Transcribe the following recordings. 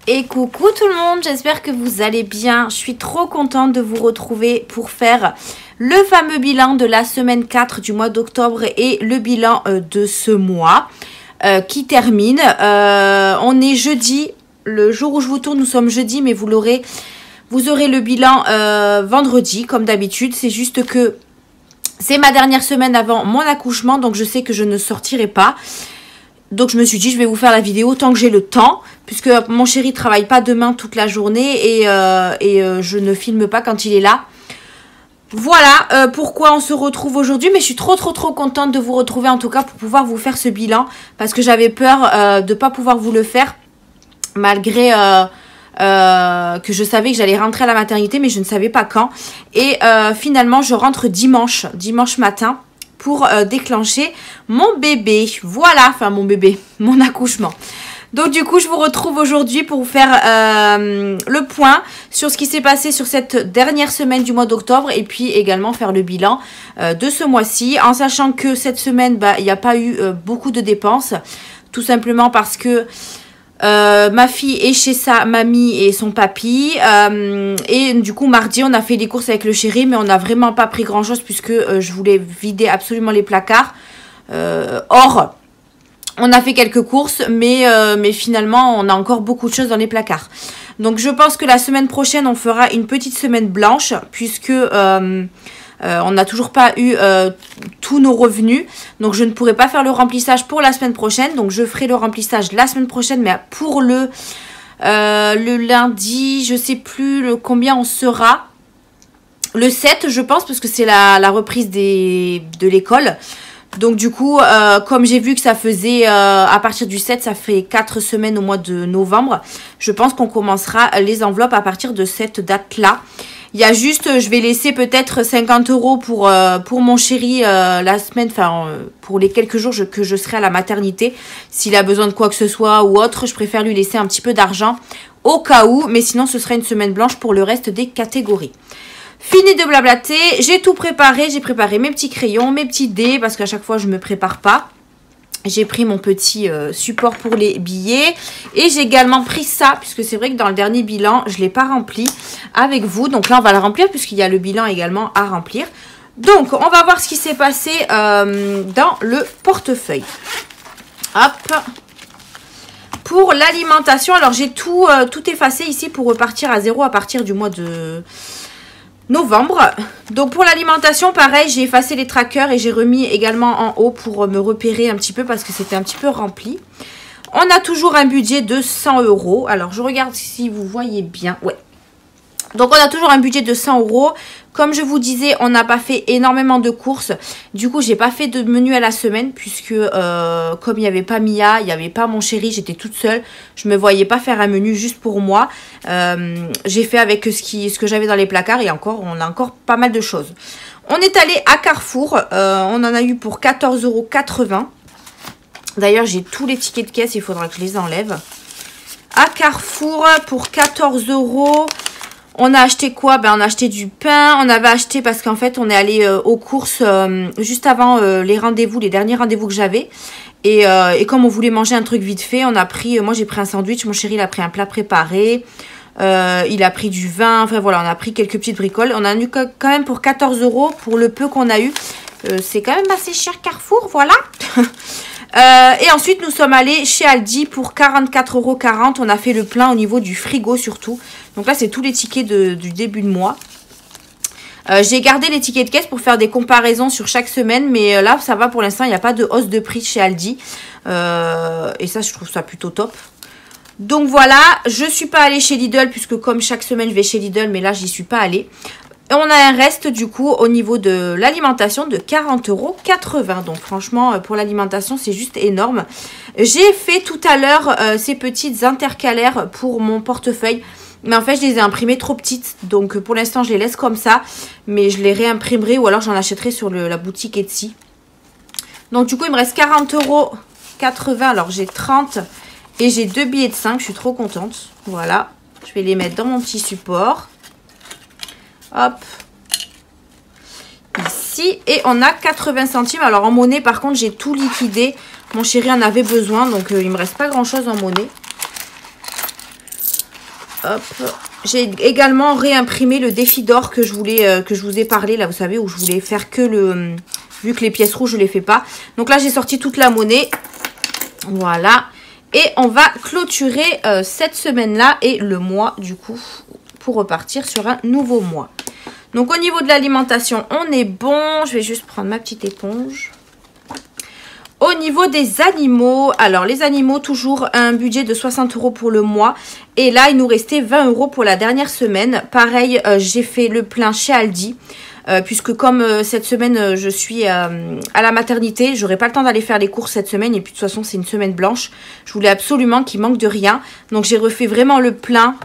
Et coucou tout le monde, j'espère que vous allez bien. Je suis trop contente de vous retrouver pour faire le fameux bilan de la semaine 4 du mois d'octobre et le bilan de ce mois qui termine. On est jeudi, le jour où je vous tourne, nous sommes jeudi, mais vous aurez le bilan vendredi comme d'habitude. C'est juste que c'est ma dernière semaine avant mon accouchement, donc je sais que je ne sortirai pas. Donc je me suis dit, je vais vous faire la vidéo tant que j'ai le temps, puisque mon chéri travaille pas demain toute la journée et je ne filme pas quand il est là. Voilà pourquoi on se retrouve aujourd'hui, mais je suis trop contente de vous retrouver en tout cas pour pouvoir vous faire ce bilan, parce que j'avais peur de pas pouvoir vous le faire, malgré que je savais que j'allais rentrer à la maternité, mais je ne savais pas quand. Et finalement, je rentre dimanche matin, pour déclencher mon bébé. Voilà, enfin mon bébé, mon accouchement. Donc du coup, je vous retrouve aujourd'hui pour vous faire le point sur ce qui s'est passé sur cette dernière semaine du mois d'octobre et puis également faire le bilan de ce mois-ci, en sachant que cette semaine, il n'y a pas eu beaucoup de dépenses, tout simplement parce que ma fille est chez sa mamie et son papy et du coup mardi on a fait des courses avec le chéri, mais on n'a vraiment pas pris grand chose puisque je voulais vider absolument les placards. Or on a fait quelques courses, mais finalement on a encore beaucoup de choses dans les placards. Donc je pense que la semaine prochaine on fera une petite semaine blanche, puisque on n'a toujours pas eu tous nos revenus, donc je ne pourrai pas faire le remplissage pour la semaine prochaine. Donc je ferai le remplissage la semaine prochaine, mais pour le lundi, je sais plus combien on sera. Le 7 je pense, parce que c'est la reprise de l'école. Donc du coup, comme j'ai vu que ça faisait, à partir du 7, ça fait 4 semaines au mois de novembre. Je pense qu'on commencera les enveloppes à partir de cette date-là. Il y a juste, je vais laisser peut-être 50 € pour mon chéri la semaine, enfin pour les quelques jours que je serai à la maternité. S'il a besoin de quoi que ce soit ou autre, je préfère lui laisser un petit peu d'argent au cas où. Mais sinon, ce sera une semaine blanche pour le reste des catégories. Fini de blablater, j'ai tout préparé. J'ai préparé mes petits crayons, mes petits dés, parce qu'à chaque fois, je ne me prépare pas. J'ai pris mon petit support pour les billets. Et j'ai également pris ça, puisque c'est vrai que dans le dernier bilan, je ne l'ai pas rempli avec vous. Donc là, on va le remplir, puisqu'il y a le bilan également à remplir. Donc, on va voir ce qui s'est passé dans le portefeuille. Hop. Pour l'alimentation, alors j'ai tout effacé ici pour repartir à zéro à partir du mois de novembre. Donc pour l'alimentation, pareil, j'ai effacé les trackers et j'ai remis également en haut pour me repérer un petit peu, parce que c'était un petit peu rempli. On a toujours un budget de 100 €. Alors je regarde si vous voyez bien. Ouais. Donc on a toujours un budget de 100 €. Comme je vous disais, on n'a pas fait énormément de courses. Du coup, j'ai pas fait de menu à la semaine, puisque comme il n'y avait pas Mia, il n'y avait pas mon chéri, j'étais toute seule. Je me voyais pas faire un menu juste pour moi. J'ai fait avec ce que j'avais dans les placards, et on a encore pas mal de choses. On est allé à Carrefour. On en a eu pour 14,80 €. D'ailleurs, j'ai tous les tickets de caisse, il faudra que je les enlève. À Carrefour, pour 14 €. On a acheté quoi? On a acheté du pain. On avait acheté, parce qu'en fait, on est allé aux courses juste avant les derniers rendez-vous que j'avais. Et comme on voulait manger un truc vite fait, on a pris, moi j'ai pris un sandwich, mon chéri il a pris un plat préparé. Il a pris du vin. Enfin voilà, on a pris quelques petites bricoles. On a eu quand même pour 14 € pour le peu qu'on a eu. C'est quand même assez cher Carrefour, voilà. Et ensuite, nous sommes allés chez Aldi pour 44,40 €. On a fait le plein au niveau du frigo surtout. Donc là, c'est tous les tickets du début de mois. J'ai gardé les tickets de caisse pour faire des comparaisons sur chaque semaine. Mais là, ça va pour l'instant. Il n'y a pas de hausse de prix chez Aldi. Et ça, je trouve ça plutôt top. Donc voilà, je ne suis pas allée chez Lidl, puisque comme chaque semaine, je vais chez Lidl. Mais là, j'y suis pas allée. Et on a un reste du coup au niveau de l'alimentation de 40,80 €. Donc franchement, pour l'alimentation, c'est juste énorme. J'ai fait tout à l'heure ces petites intercalaires pour mon portefeuille. Mais en fait, je les ai imprimées trop petites. Donc pour l'instant, je les laisse comme ça. Mais je les réimprimerai, ou alors j'en achèterai sur la boutique Etsy. Donc du coup, il me reste 40,80 €. Alors j'ai 30 et j'ai 2 billets de 5. Je suis trop contente. Voilà. Je vais les mettre dans mon petit support. Hop, ici, et on a 80 centimes. Alors en monnaie, par contre, j'ai tout liquidé. Mon chéri en avait besoin, donc il me reste pas grand chose en monnaie. Hop. J'ai également réimprimé le défi d'or que je voulais, que je vous ai parlé, là, vous savez, où je voulais faire que le... Vu que les pièces rouges, je les fais pas. Donc là, j'ai sorti toute la monnaie. Voilà. Et on va clôturer cette semaine-là et le mois, du coup, pour repartir sur un nouveau mois. Donc, au niveau de l'alimentation, on est bon. Je vais juste prendre ma petite éponge. Au niveau des animaux, alors les animaux, toujours un budget de 60 € pour le mois. Et là, il nous restait 20 € pour la dernière semaine. Pareil, j'ai fait le plein chez Aldi. Puisque comme cette semaine, je suis à la maternité, j'aurai pas le temps d'aller faire les courses cette semaine. Et puis de toute façon, c'est une semaine blanche. Je voulais absolument qu'il manque de rien. Donc, j'ai refait vraiment le plein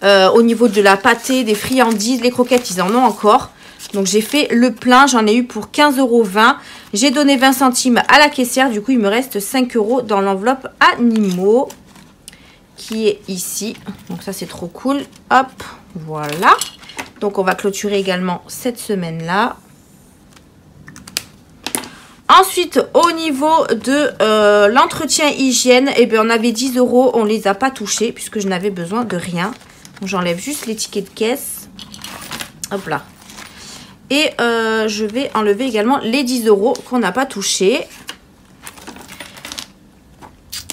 au niveau de la pâtée, des friandises, les croquettes, ils en ont encore. Donc, j'ai fait le plein. J'en ai eu pour 15,20 €. J'ai donné 20 centimes à la caissière. Du coup, il me reste 5 € dans l'enveloppe animaux qui est ici. Donc, ça, c'est trop cool. Hop, voilà. Donc, on va clôturer également cette semaine-là. Ensuite, au niveau de l'entretien hygiène, eh bien, on avait 10 €. On ne les a pas touchés puisque je n'avais besoin de rien. J'enlève juste les tickets de caisse. Hop là. Et je vais enlever également les 10 € qu'on n'a pas touchés.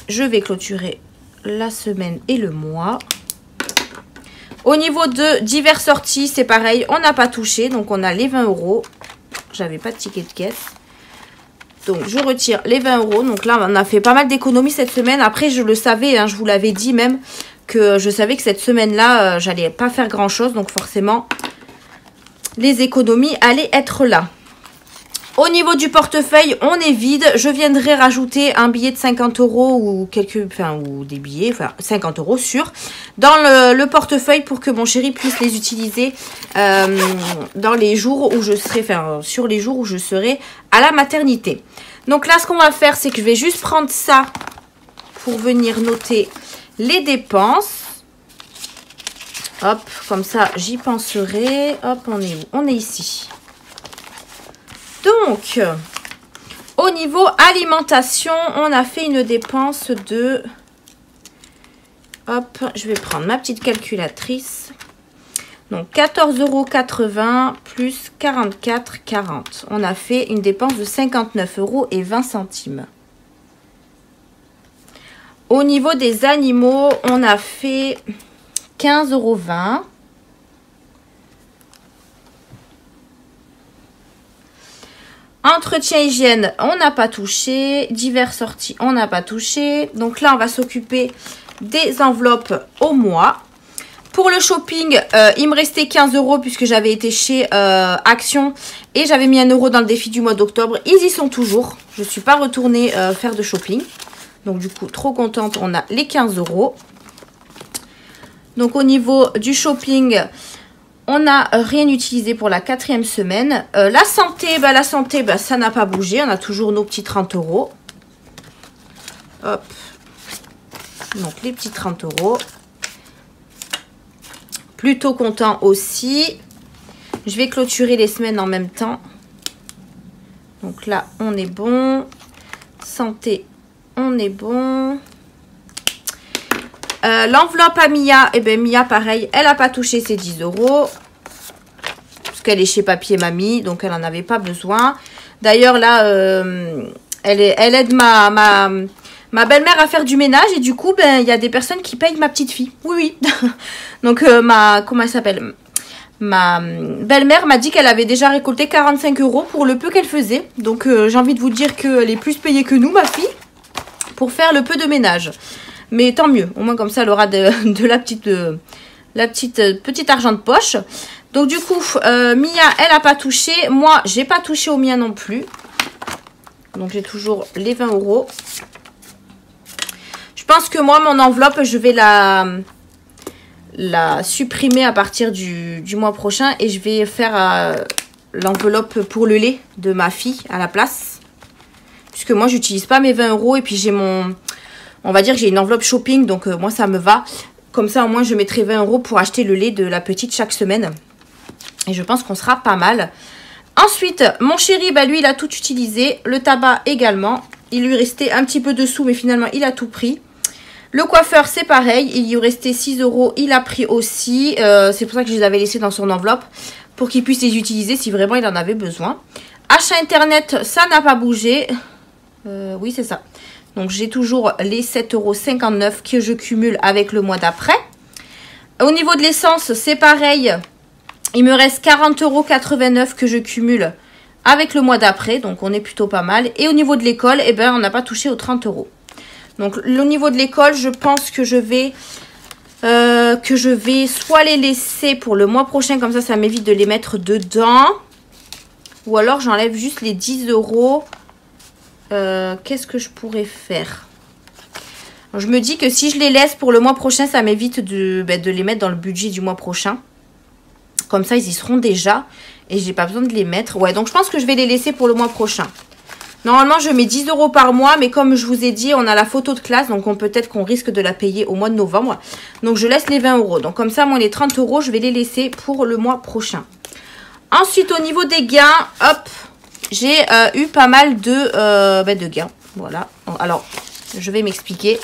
Je vais clôturer la semaine et le mois. Au niveau de diverses sorties, c'est pareil. On n'a pas touché. Donc, on a les 20 €. J'avais pas de ticket de caisse. Donc, je retire les 20 €. Donc là, on a fait pas mal d'économies cette semaine. Après, je le savais. Hein, je vous l'avais dit même que je savais que cette semaine-là, j'allais pas faire grand-chose. Donc, forcément, les économies allaient être là. Au niveau du portefeuille, on est vide. Je viendrai rajouter un billet de 50 € ou ou des billets, enfin 50 € sûr, dans le portefeuille pour que mon chéri puisse les utiliser dans les jours où je serai, sur les jours où je serai à la maternité. Donc là, ce qu'on va faire, c'est que je vais juste prendre ça pour venir noter les dépenses. Hop, comme ça, j'y penserai. Hop, on est où? On est ici. Donc, au niveau alimentation, on a fait une dépense de... Hop, je vais prendre ma petite calculatrice. Donc, 14,80 € plus 44,40 €. On a fait une dépense de 59,20 €. Au niveau des animaux, on a fait 15,20 €. Entretien hygiène, on n'a pas touché. Diverses sorties, on n'a pas touché. Donc là, on va s'occuper des enveloppes au mois. Pour le shopping, il me restait 15 € puisque j'avais été chez Action et j'avais mis 1 € dans le défi du mois d'octobre. Ils y sont toujours. Je ne suis pas retournée faire de shopping. Donc du coup, trop contente, on a les 15 €. Donc au niveau du shopping... On n'a rien utilisé pour la 4e semaine. La santé, ça n'a pas bougé. On a toujours nos petits 30 €. Hop. Donc, les petits 30 €. Plutôt content aussi. Je vais clôturer les semaines en même temps. Donc là, on est bon. Santé, on est bon. L'enveloppe à Mia, eh bien Mia pareil, elle n'a pas touché ses 10 € parce qu'elle est chez Papy et Mamie, donc elle n'en avait pas besoin. D'ailleurs là, elle aide ma belle-mère à faire du ménage et du coup, ben il y a des personnes qui payent ma petite fille. Oui, oui. Donc comment elle s'appelle? Ma belle-mère m'a dit qu'elle avait déjà récolté 45 € pour le peu qu'elle faisait. Donc j'ai envie de vous dire qu'elle est plus payée que nous, ma fille, pour faire le peu de ménage. Mais tant mieux, au moins comme ça elle aura de la petite argent de poche. Donc du coup, Mia, elle n'a pas touché. Moi, j'ai pas touché au mien non plus. Donc j'ai toujours les 20 €. Je pense que moi, mon enveloppe, je vais la supprimer à partir du mois prochain. Et je vais faire l'enveloppe pour le lait de ma fille à la place. Puisque moi, j'utilise pas mes 20 € et puis j'ai mon... On va dire que j'ai une enveloppe shopping, donc moi ça me va. Comme ça au moins je mettrai 20 € pour acheter le lait de la petite chaque semaine. Et je pense qu'on sera pas mal. Ensuite, mon chéri, bah, lui il a tout utilisé. Le tabac également. Il lui restait un petit peu de sous, mais finalement il a tout pris. Le coiffeur, c'est pareil. Il y restait 6 €. Il a pris aussi. C'est pour ça que je les avais laissés dans son enveloppe. Pour qu'il puisse les utiliser si vraiment il en avait besoin. Achat internet, ça n'a pas bougé. Oui, c'est ça. Donc, j'ai toujours les 7,59 € que je cumule avec le mois d'après. Au niveau de l'essence, c'est pareil. Il me reste 40,89 € que je cumule avec le mois d'après. Donc, on est plutôt pas mal. Et au niveau de l'école, eh ben, on n'a pas touché aux 30 €. Donc, au niveau de l'école, je pense que je vais soit les laisser pour le mois prochain. Comme ça m'évite de les mettre dedans. Ou alors, j'enlève juste les 10 €. Qu'est-ce que je pourrais faire? Je me dis que si je les laisse pour le mois prochain, ça m'évite de les mettre dans le budget du mois prochain. Comme ça, ils y seront déjà. Et j'ai pas besoin de les mettre. Ouais, donc je pense que je vais les laisser pour le mois prochain. Normalement, je mets 10 € par mois. Mais comme je vous ai dit, on a la photo de classe. Donc peut-être qu'on risque de la payer au mois de novembre. Donc je laisse les 20 €. Donc comme ça, moi, les 30 €, je vais les laisser pour le mois prochain. Ensuite, au niveau des gains, hop, j'ai eu pas mal de gains. Voilà. Alors, je vais m'expliquer.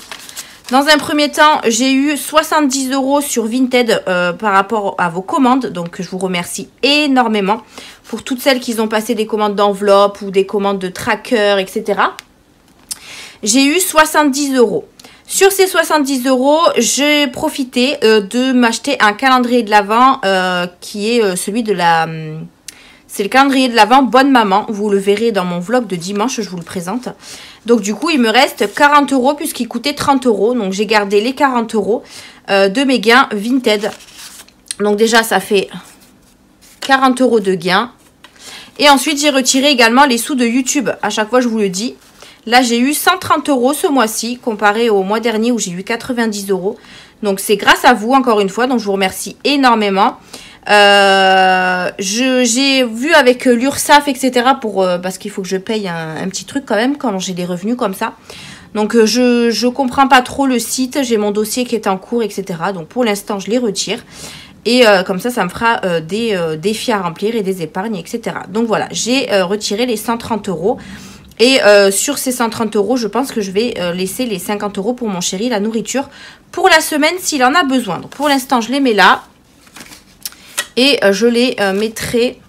Dans un premier temps, j'ai eu 70 € sur Vinted par rapport à vos commandes. Donc, je vous remercie énormément pour toutes celles qui ont passé des commandes d'enveloppe ou des commandes de tracker, etc. J'ai eu 70 €. Sur ces 70 €, j'ai profité de m'acheter un calendrier de l'Avent qui est celui de la... C'est le calendrier de l'Avent Bonne Maman. Vous le verrez dans mon vlog de dimanche, je vous le présente. Donc du coup, il me reste 40 € puisqu'il coûtait 30 €. Donc j'ai gardé les 40 € de mes gains Vinted. Donc déjà, ça fait 40 € de gains. Et ensuite, j'ai retiré également les sous de YouTube. À chaque fois, je vous le dis. Là, j'ai eu 130 € ce mois-ci, comparé au mois dernier où j'ai eu 90 €. Donc, c'est grâce à vous, encore une fois. Donc, je vous remercie énormément. J'ai vu avec l'URSSAF, etc. Parce qu'il faut que je paye un petit truc quand même, quand j'ai des revenus comme ça. Donc, je comprends pas trop le site. J'ai mon dossier qui est en cours, etc. Donc, pour l'instant, je les retire. Et comme ça me fera des défis à remplir et des épargnes, etc. Donc, voilà, j'ai retiré les 130 €. Et sur ces 130 €, je pense que je vais laisser les 50 € pour mon chéri, la nourriture, pour la semaine s'il en a besoin. Donc pour l'instant, je les mets là. Et je les mettrai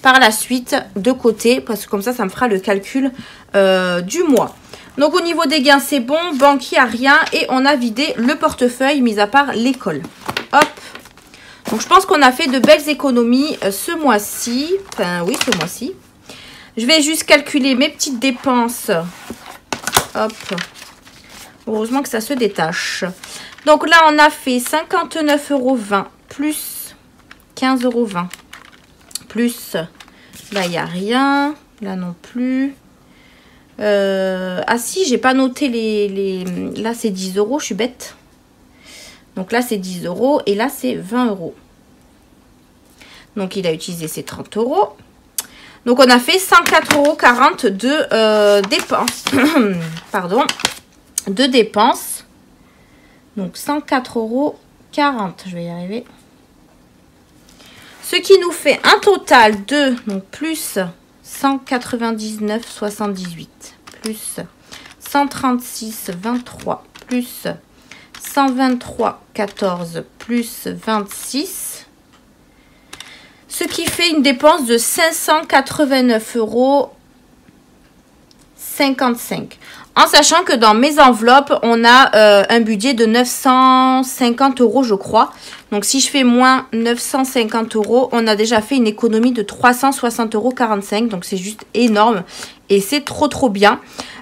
par la suite de côté. Parce que comme ça me fera le calcul du mois. Donc au niveau des gains, c'est bon. Banque, il n'y a rien. Et on a vidé le portefeuille, mis à part l'école. Hop. Donc je pense qu'on a fait de belles économies ce mois-ci. Enfin oui, ce mois-ci. Je vais juste calculer mes petites dépenses. Hop. Heureusement que ça se détache. Donc là, on a fait 59,20 € plus 15,20 € plus. Là, il n'y a rien. Là non plus. Ah si, j'ai pas noté les... Là, c'est 10 €. Je suis bête. Donc là, c'est 10 €. Et là, c'est 20 €. Donc, il a utilisé ses 30 €. Donc, on a fait 104,40 € de dépenses. Pardon. De dépenses. Donc, 104,40 €. Je vais y arriver. Ce qui nous fait un total de, donc, plus 199,78. Plus 136,23. Plus 123,14. Plus 26. Ce qui fait une dépense de 589,55 €. En sachant que dans mes enveloppes, on a un budget de 950 €, je crois. Donc, si je fais moins 950 €, on a déjà fait une économie de 360,45 €. Donc, c'est juste énorme. Et c'est trop, trop bien.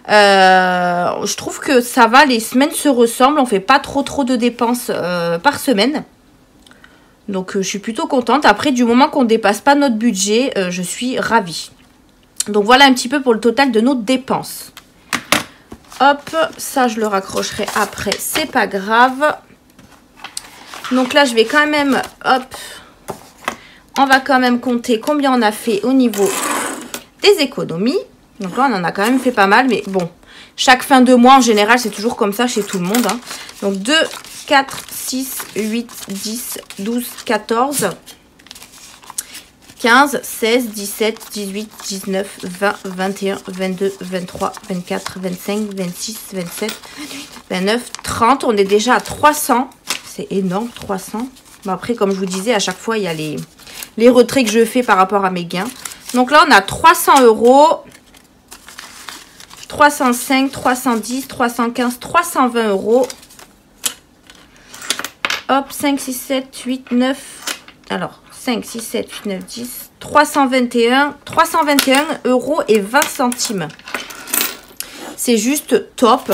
Je trouve que ça va. Les semaines se ressemblent. On ne fait pas trop, trop de dépenses par semaine. Donc, je suis plutôt contente. Après, du moment qu'on ne dépasse pas notre budget, je suis ravie. Donc, voilà un petit peu pour le total de nos dépenses. Hop, ça, je le raccrocherai après. C'est pas grave. Donc là, je vais quand même... Hop. On va quand même compter combien on a fait au niveau des économies. Donc là, on en a quand même fait pas mal. Mais bon, chaque fin de mois, en général, c'est toujours comme ça chez tout le monde. Hein. Donc 2, 4, 6, 8, 10, 12, 14, 15, 16, 17, 18, 19, 20, 21, 22, 23, 24, 25, 26, 27, 29, 30. On est déjà à 300. C'est énorme, 300. Bon, après, comme je vous disais, à chaque fois, il y a les retraits que je fais par rapport à mes gains. Donc là, on a 300 €, 305, 310, 315, 320 €. Hop, 5, 6, 7, 8, 9. Alors, 5, 6, 7, 8, 9, 10. 321 € et 20 centimes. C'est juste top.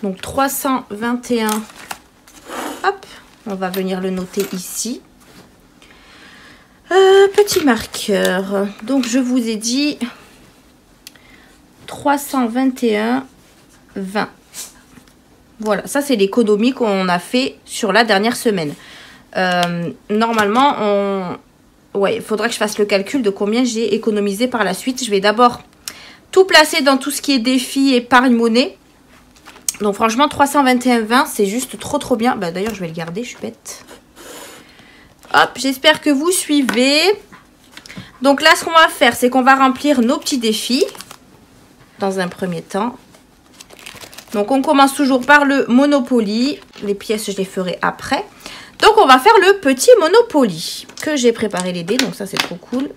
Donc, 321. Hop, on va venir le noter ici. Petit marqueur. Donc, je vous ai dit 321,20. Voilà, ça c'est l'économie qu'on a fait sur la dernière semaine. Normalement, il faudra que je fasse le calcul de combien j'ai économisé par la suite. Je vais d'abord tout placer dans tout ce qui est défi, épargne, monnaie. Donc franchement, 321,20, c'est juste trop bien. Bah, d'ailleurs, je vais le garder, je suis bête. Hop, j'espère que vous suivez. Donc là, ce qu'on va faire, c'est qu'on va remplir nos petits défis dans un premier temps. Donc, on commence toujours par le Monopoly. Les pièces, je les ferai après. Donc, on va faire le petit Monopoly que j'ai préparé les dés. Donc, ça, c'est trop cool.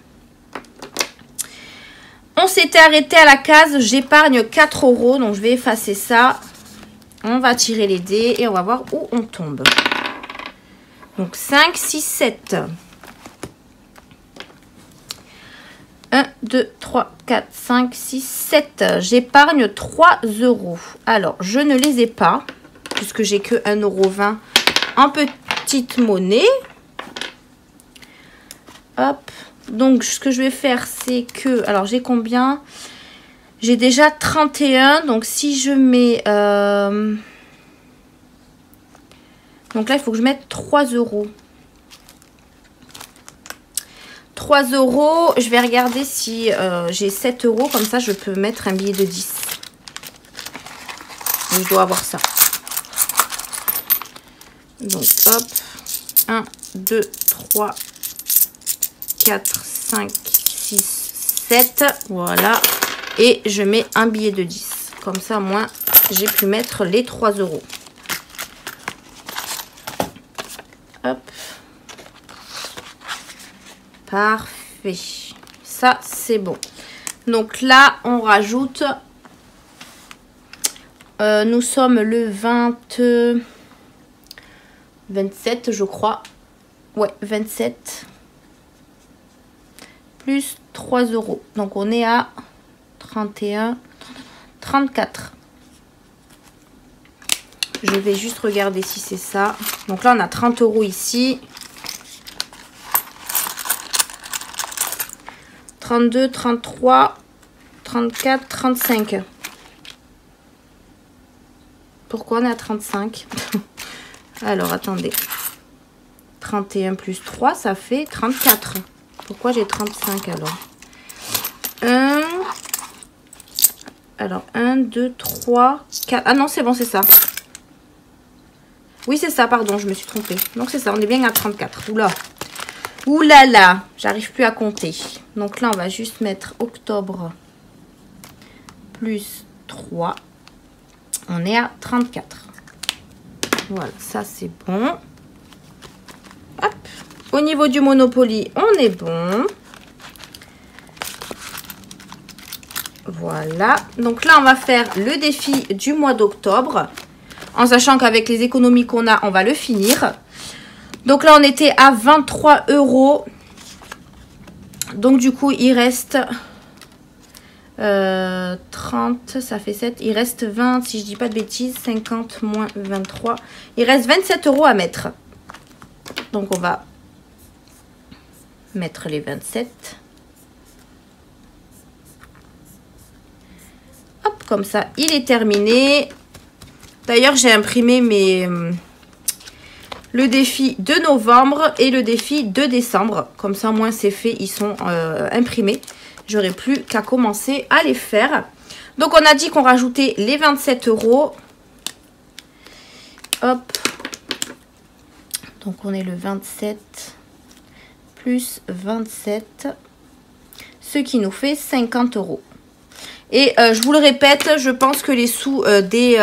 On s'était arrêté à la case. J'épargne 4 €. Donc, je vais effacer ça. On va tirer les dés et on va voir où on tombe. Donc, 5, 6, 7. 1, 2, 3, 4, 5, 6, 7. J'épargne 3 €. Alors, je ne les ai pas, puisque j'ai que 1,20 € en petite monnaie. Hop. Donc, ce que je vais faire, c'est que... Alors, j'ai combien? J'ai déjà 31. Donc, si je mets... Donc là, il faut que je mette 3 €. 3 €, je vais regarder si j'ai 7 €, comme ça je peux mettre un billet de 10. Donc, je dois avoir ça. Donc hop, 1, 2, 3, 4, 5, 6, 7, voilà. Et je mets un billet de 10. Comme ça, moi, j'ai pu mettre les 3 €. Hop. Parfait. Ça, c'est bon. Donc là, on rajoute... nous sommes le 27, je crois. Ouais, 27. Plus 3 €. Donc, on est à 31, 34. Je vais juste regarder si c'est ça. Donc là, on a 30 € ici. 32, 33, 34, 35. Pourquoi on est à 35? Alors, attendez. 31 plus 3, ça fait 34. Pourquoi j'ai 35 alors? 1. Alors, 1, 2, 3, 4. Ah non, c'est bon, c'est ça. Oui, c'est ça, pardon, je me suis trompée. Donc, c'est ça, on est bien à 34. Oula. Ouh là là, j'arrive plus à compter. Donc là, on va juste mettre octobre plus 3. On est à 34. Voilà, ça c'est bon. Hop. Au niveau du Monopoly, on est bon. Voilà. Donc là, on va faire le défi du mois d'octobre. En sachant qu'avec les économies qu'on a, on va le finir. Donc là, on était à 23 €. Donc du coup, il reste 30, ça fait 7. Il reste 20, si je dis pas de bêtises, 50 moins 23. Il reste 27 € à mettre. Donc on va mettre les 27. Hop, comme ça, il est terminé. D'ailleurs, j'ai imprimé le défi de novembre et le défi de décembre. Comme ça, au moins, c'est fait. Ils sont imprimés. J'aurai plus qu'à commencer à les faire. Donc, on a dit qu'on rajoutait les 27 €. Hop. Donc, on est le 27 plus 27. Ce qui nous fait 50 €. Et je vous le répète, je pense que les sous des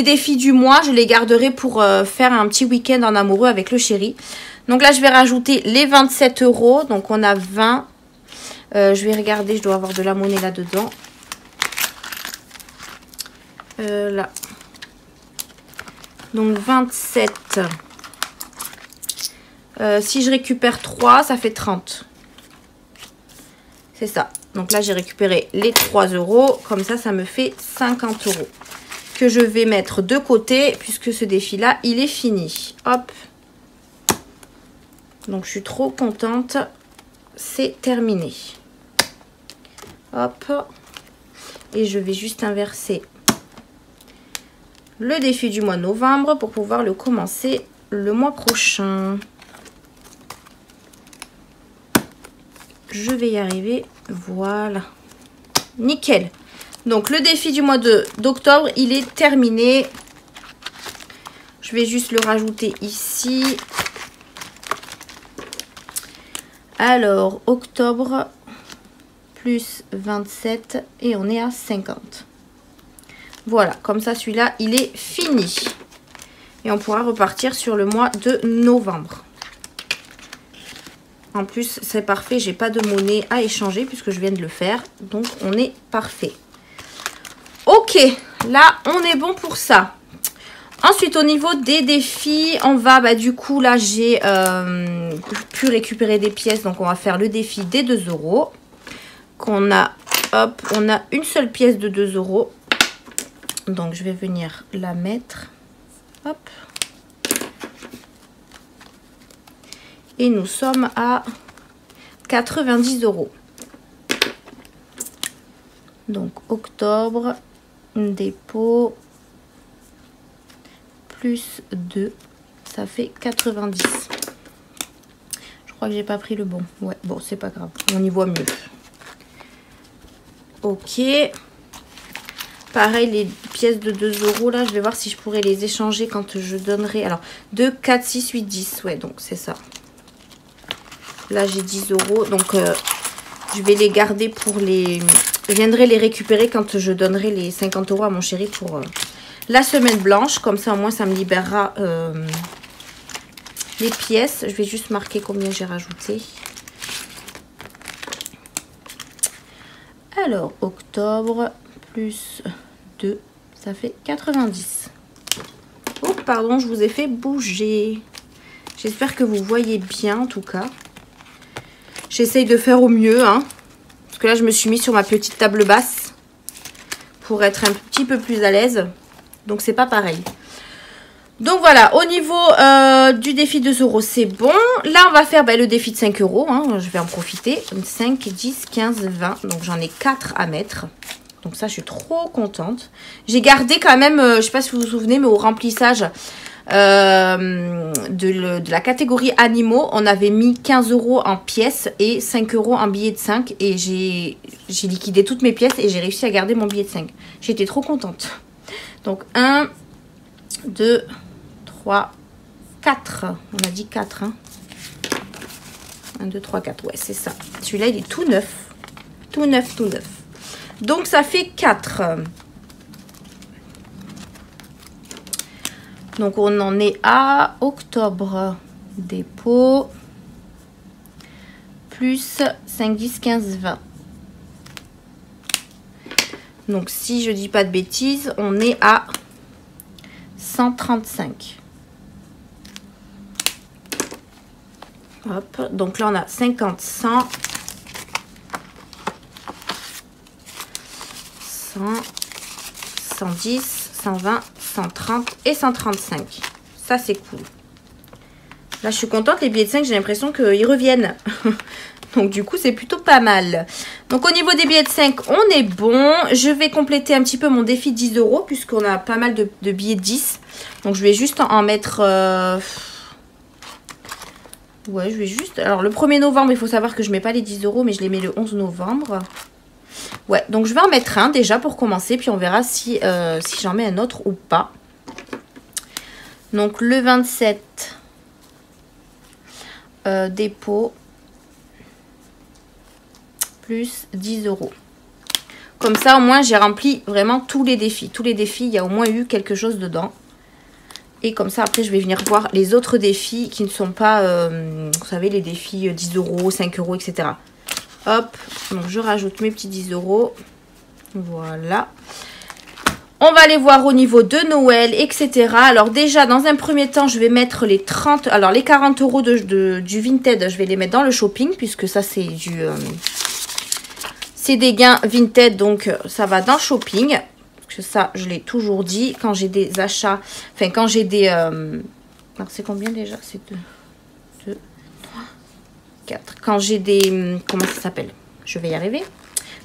défis du mois, je les garderai pour faire un petit week-end en amoureux avec le chéri. Donc là, je vais rajouter les 27 €. Donc on a 20. Je vais regarder, je dois avoir de la monnaie là-dedans. Là. Donc 27. Si je récupère 3, ça fait 30. C'est ça. Donc là, j'ai récupéré les 3 €. Comme ça me fait 50 € que je vais mettre de côté puisque ce défi-là, il est fini. Hop. Donc, je suis trop contente. C'est terminé. Hop. Et je vais juste inverser le défi du mois de novembre pour pouvoir le commencer le mois prochain. Je vais y arriver. Voilà. Nickel. Donc, le défi du mois d'octobre, il est terminé. Je vais juste le rajouter ici. Alors, octobre, plus 27 et on est à 50. Voilà, comme ça, celui-là, il est fini. Et on pourra repartir sur le mois de novembre. En plus, c'est parfait, j'ai pas de monnaie à échanger puisque je viens de le faire. Donc, on est parfait. Ok, là, on est bon pour ça. Ensuite, au niveau des défis, on va, du coup, là, j'ai pu récupérer des pièces. Donc, on va faire le défi des 2 €. Qu'on a, hop, on a une seule pièce de 2 €. Donc, je vais venir la mettre. Hop. Et nous sommes à 90 €. Donc, octobre, dépôt, plus 2, ça fait 90. Je crois que j'ai pas pris le bon. Ouais, bon, c'est pas grave. On y voit mieux. Ok. Pareil, les pièces de 2 € là, je vais voir si je pourrais les échanger quand je donnerai. Alors, 2, 4, 6, 8, 10. Ouais, donc c'est ça. Là, j'ai 10 €. Donc, je vais les garder pour les... Je viendrai les récupérer quand je donnerai les 50 € à mon chéri pour la semaine blanche. Comme ça, au moins, ça me libérera les pièces. Je vais juste marquer combien j'ai rajouté. Alors, octobre, plus 2, ça fait 90. Oh, pardon, je vous ai fait bouger. J'espère que vous voyez bien, en tout cas. J'essaye de faire au mieux, hein. Parce que là, je me suis mis sur ma petite table basse pour être un petit peu plus à l'aise. Donc, c'est pas pareil. Donc, voilà. Au niveau du défi de 2 €, c'est bon. Là, on va faire le défi de 5 €. Hein. Je vais en profiter. 5, 10, 15, 20. Donc, j'en ai 4 à mettre. Donc, ça, je suis trop contente. J'ai gardé quand même, je sais pas si vous vous souvenez, mais au remplissage... de la catégorie animaux, on avait mis 15 € en pièces et 5 € en billets de 5 et j'ai liquidé toutes mes pièces et j'ai réussi à garder mon billet de 5. J'étais trop contente. Donc 1, 2, 3, 4. On a dit 4. Hein. 1, 2, 3, 4. Ouais, c'est ça. Celui-là, il est tout neuf. Tout neuf, tout neuf. Donc ça fait 4. Donc, on en est à octobre. Dépôt. Plus 5, 10, 15, 20. Donc, si je dis pas de bêtises, on est à 135. Hop. Donc, là, on a 50, 100. 100. 110. 120, 130 et 135. Ça, c'est cool. Là, je suis contente. Les billets de 5, j'ai l'impression qu'ils reviennent. Donc, du coup, c'est plutôt pas mal. Donc, au niveau des billets de 5, on est bon. Je vais compléter un petit peu mon défi de 10 € puisqu'on a pas mal de billets de 10. Donc, je vais juste en mettre... Ouais, je vais juste... Alors, le 1er novembre, il faut savoir que je mets pas les 10 € mais je les mets le 11 novembre. Ouais, donc je vais en mettre un déjà pour commencer. Puis on verra si j'en mets un autre ou pas. Donc le 27, dépôt. plus 10 euros. Comme ça, au moins, j'ai rempli vraiment tous les défis. Tous les défis, il y a au moins eu quelque chose dedans. Et comme ça, après, je vais venir voir les autres défis qui ne sont pas, vous savez, les défis 10 euros, 5 euros, etc. Hop, donc je rajoute mes petits 10 euros. Voilà. On va aller voir au niveau de Noël, etc. Alors déjà, dans un premier temps, je vais mettre les 30... Alors, les 40 euros du Vinted, je vais les mettre dans le shopping, puisque ça, c'est du... c'est des gains Vinted, donc ça va dans le shopping. Parce que ça, je l'ai toujours dit. Quand j'ai des achats... Enfin, quand j'ai des... Alors, c'est combien déjà? C'est 2, 3, 4. Quand j'ai des... Comment ça s'appelle? Je vais y arriver.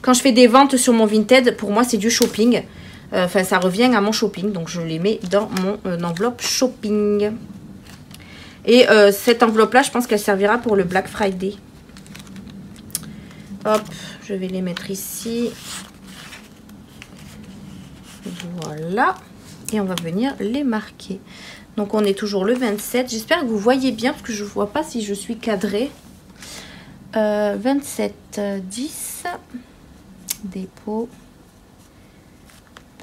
Quand je fais des ventes sur mon Vinted, pour moi, c'est du shopping. Enfin, ça revient à mon shopping. Donc, je les mets dans mon enveloppe shopping. Et cette enveloppe-là, je pense qu'elle servira pour le Black Friday. Hop, je vais les mettre ici. Voilà. Et on va venir les marquer. Donc, on est toujours le 27. J'espère que vous voyez bien, parce que je ne vois pas si je suis cadrée. 27, 10. Dépôt.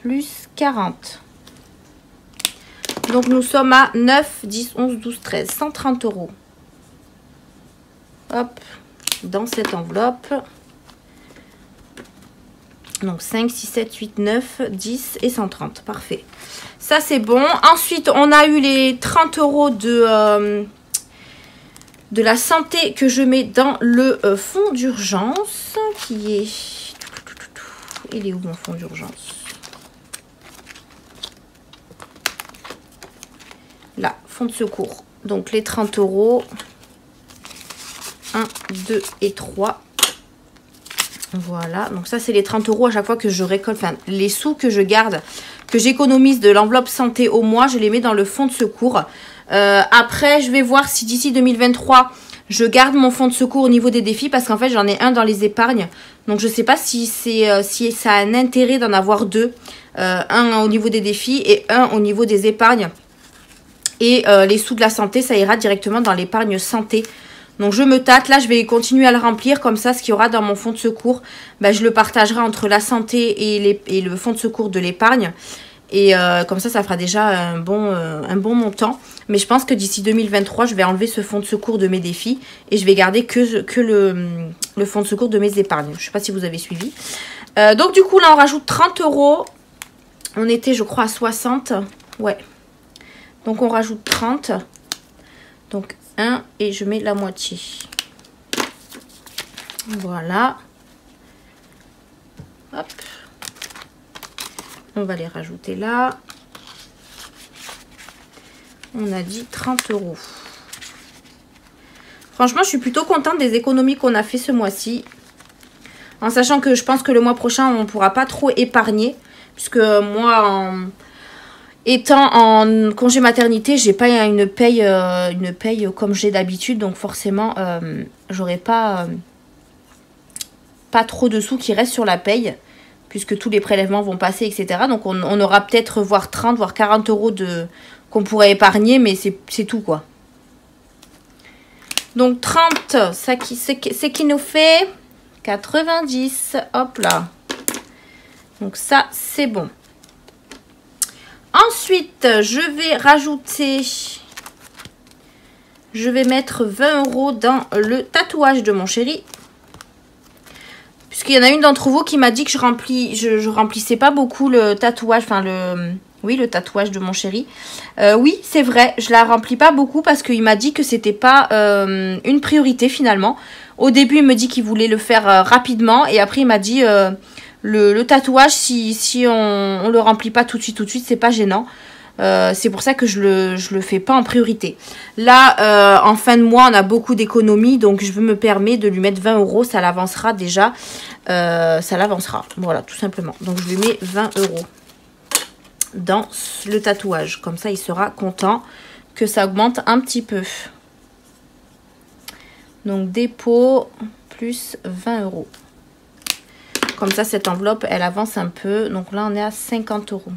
Plus 40. Donc, nous sommes à 9, 10, 11, 12, 13. 130 euros. Hop. Dans cette enveloppe. Donc, 5, 6, 7, 8, 9, 10 et 130. Parfait. Ça, c'est bon. Ensuite, on a eu les 30 euros de la santé que je mets dans le fonds d'urgence. Qui est... Il est où mon fonds d'urgence? Là, fonds de secours. Donc, les 30 euros. 1, 2 et 3. Voilà. Donc, ça, c'est les 30 euros à chaque fois que je récolte. Enfin, les sous que je garde, que j'économise de l'enveloppe santé au mois, je les mets dans le fonds de secours. Après, je vais voir si d'ici 2023, je garde mon fonds de secours au niveau des défis. Parce qu'en fait, j'en ai un dans les épargnes. Donc, je ne sais pas si ça a un intérêt d'en avoir deux. Un au niveau des défis et un au niveau des épargnes. Et les sous de la santé, ça ira directement dans l'épargne santé. Donc, je me tâte. Là, je vais continuer à le remplir. Comme ça, ce qu'il y aura dans mon fonds de secours, ben, je le partagerai entre la santé et le fonds de secours de l'épargne. Et comme ça, ça fera déjà un bon montant. Mais je pense que d'ici 2023, je vais enlever ce fonds de secours de mes défis. Et je vais garder que le fonds de secours de mes épargnes. Je ne sais pas si vous avez suivi. Donc, du coup, là, on rajoute 30 euros. On était, je crois, à 60. Ouais. Donc, on rajoute 30. Donc, 1 et je mets la moitié. Voilà. Hop. On va les rajouter là. On a dit 30 euros. Franchement, je suis plutôt contente des économies qu'on a fait ce mois-ci. En sachant que je pense que le mois prochain, on ne pourra pas trop épargner. Puisque moi, étant en congé maternité, j'ai pas une paye comme j'ai d'habitude. Donc forcément, j'aurai pas trop de sous qui restent sur la paye. Puisque tous les prélèvements vont passer, etc. Donc on aura peut-être voire 30, voire 40 euros qu'on pourrait épargner. Mais c'est tout quoi. Donc 30, c'est qui nous fait 90. Hop là. Donc ça, c'est bon. Ensuite, je vais rajouter... Je vais mettre 20 euros dans le tatouage de mon chéri. Puisqu'il y en a une d'entre vous qui m'a dit que je remplissais pas beaucoup le tatouage. Enfin, le tatouage de mon chéri. Oui, c'est vrai. Je la remplis pas beaucoup parce qu'il m'a dit que c'était pas une priorité finalement. Au début, il me dit qu'il voulait le faire rapidement. Et après, il m'a dit... Le tatouage, si on le remplit pas tout de suite, c'est pas gênant. C'est pour ça que je le fais pas en priorité. Là, en fin de mois, on a beaucoup d'économies. Donc, je me permets de lui mettre 20 euros. Ça l'avancera déjà. Ça l'avancera. Voilà, tout simplement. Donc, je lui mets 20 euros dans le tatouage. Comme ça, il sera content que ça augmente un petit peu. Donc, dépôt plus 20 euros. Comme ça, cette enveloppe, elle avance un peu. Donc là, on est à 50 euros.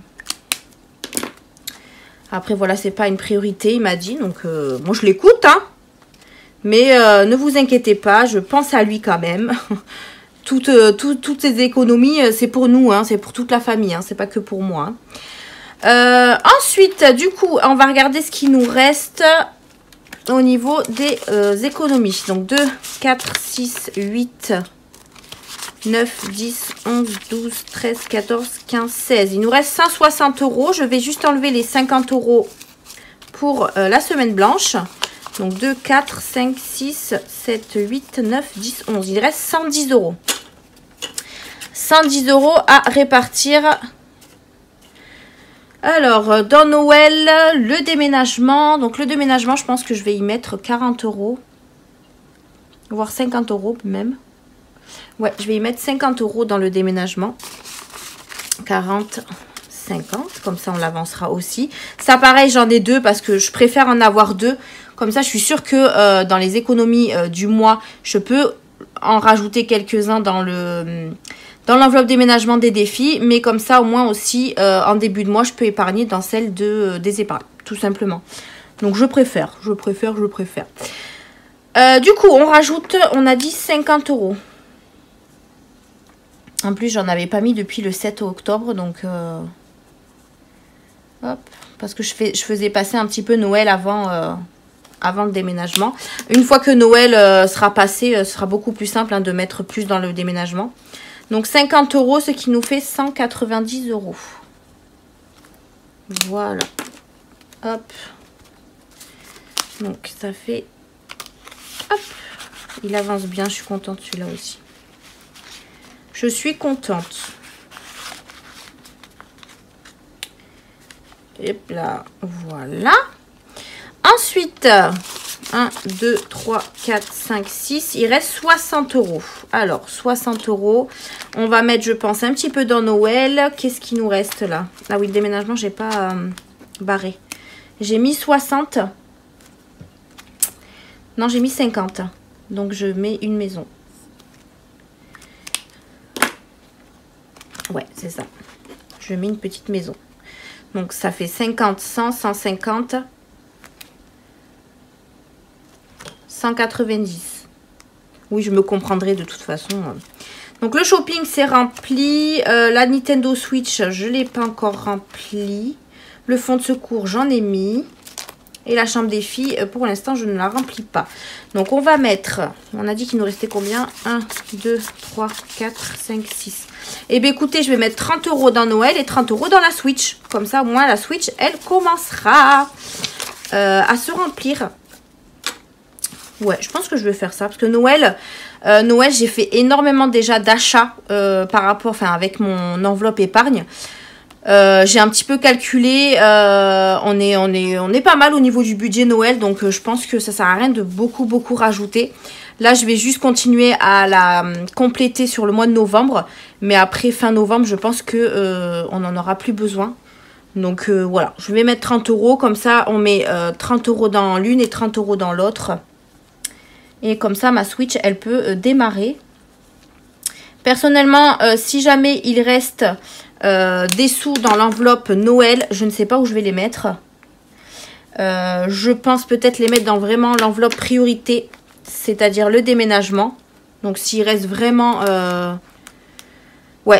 Après, voilà, c'est pas une priorité, il m'a dit. Donc, moi, je l'écoute, hein. Mais ne vous inquiétez pas, je pense à lui quand même. toutes ces économies, c'est pour nous, hein, c'est pour toute la famille, hein, c'est pas que pour moi. Hein. Ensuite, du coup, on va regarder ce qui nous reste au niveau des économies. Donc 2, 4, 6, 8, 9, 10, 11, 12, 13, 14, 15, 16. Il nous reste 160 €. Je vais juste enlever les 50 € pour la semaine blanche. Donc 2, 4, 5, 6, 7, 8, 9, 10, 11. Il reste 110 €. 110 € à répartir. Alors, dans Noël, le déménagement. Donc, le déménagement, je pense que je vais y mettre 40 €. Voire 50 € même. Ouais, je vais y mettre 50 € dans le déménagement. 40, 50. Comme ça, on l'avancera aussi. Ça, pareil, j'en ai deux parce que je préfère en avoir deux. Comme ça, je suis sûre que dans les économies du mois, je peux en rajouter quelques-uns dans l'enveloppe déménagement des défis. Mais comme ça, au moins aussi, en début de mois, je peux épargner dans celle des épargnes, tout simplement. Donc, je préfère. Du coup, on rajoute, on a dit 50 €. En plus, j'en avais pas mis depuis le 7 octobre. Donc, hop, parce que je faisais passer un petit peu Noël avant le déménagement. Une fois que Noël sera passé, ce sera beaucoup plus simple hein, de mettre plus dans le déménagement. Donc 50 €, ce qui nous fait 190 €. Voilà. Hop. Donc ça fait... Hop. Il avance bien, je suis contente celui-là aussi. Je suis contente. Et là, voilà. Ensuite, 1, 2, 3, 4, 5, 6. Il reste 60 €. Alors, 60 €. On va mettre, je pense, un petit peu dans Noël. Qu'est-ce qui nous reste là? Ah oui, le déménagement, j'ai pas barré. J'ai mis 60. Non, j'ai mis 50. Donc, je mets une maison. Ouais, c'est ça. Je mets une petite maison. Donc, ça fait 50, 100, 150... 190. Oui, je me comprendrai de toute façon. Donc, le shopping, c'est rempli. La Nintendo Switch, je ne l'ai pas encore rempli. Le fonds de secours, j'en ai mis. Et la chambre des filles, pour l'instant, je ne la remplis pas. Donc, on va mettre... On a dit qu'il nous restait combien? 1, 2, 3, 4, 5, 6. Eh bien, écoutez, je vais mettre 30 € dans Noël et 30 € dans la Switch. Comme ça, au moins, la Switch, elle commencera à se remplir. Ouais, je pense que je vais faire ça. Parce que Noël, j'ai fait énormément déjà d'achats par rapport... Enfin, avec mon enveloppe épargne. J'ai un petit peu calculé, on est pas mal au niveau du budget Noël, donc je pense que ça sert à rien de beaucoup rajouter. Là, je vais juste continuer à la compléter sur le mois de novembre, mais après fin novembre, je pense que on n'en aura plus besoin. Donc voilà, je vais mettre 30 €, comme ça on met 30 € dans l'une et 30 € dans l'autre. Et comme ça, ma Switch, elle peut démarrer. Personnellement, si jamais il reste... des sous dans l'enveloppe Noël, je ne sais pas où je vais les mettre. Je pense peut-être les mettre dans vraiment l'enveloppe priorité, c'est-à-dire le déménagement. Donc s'il reste vraiment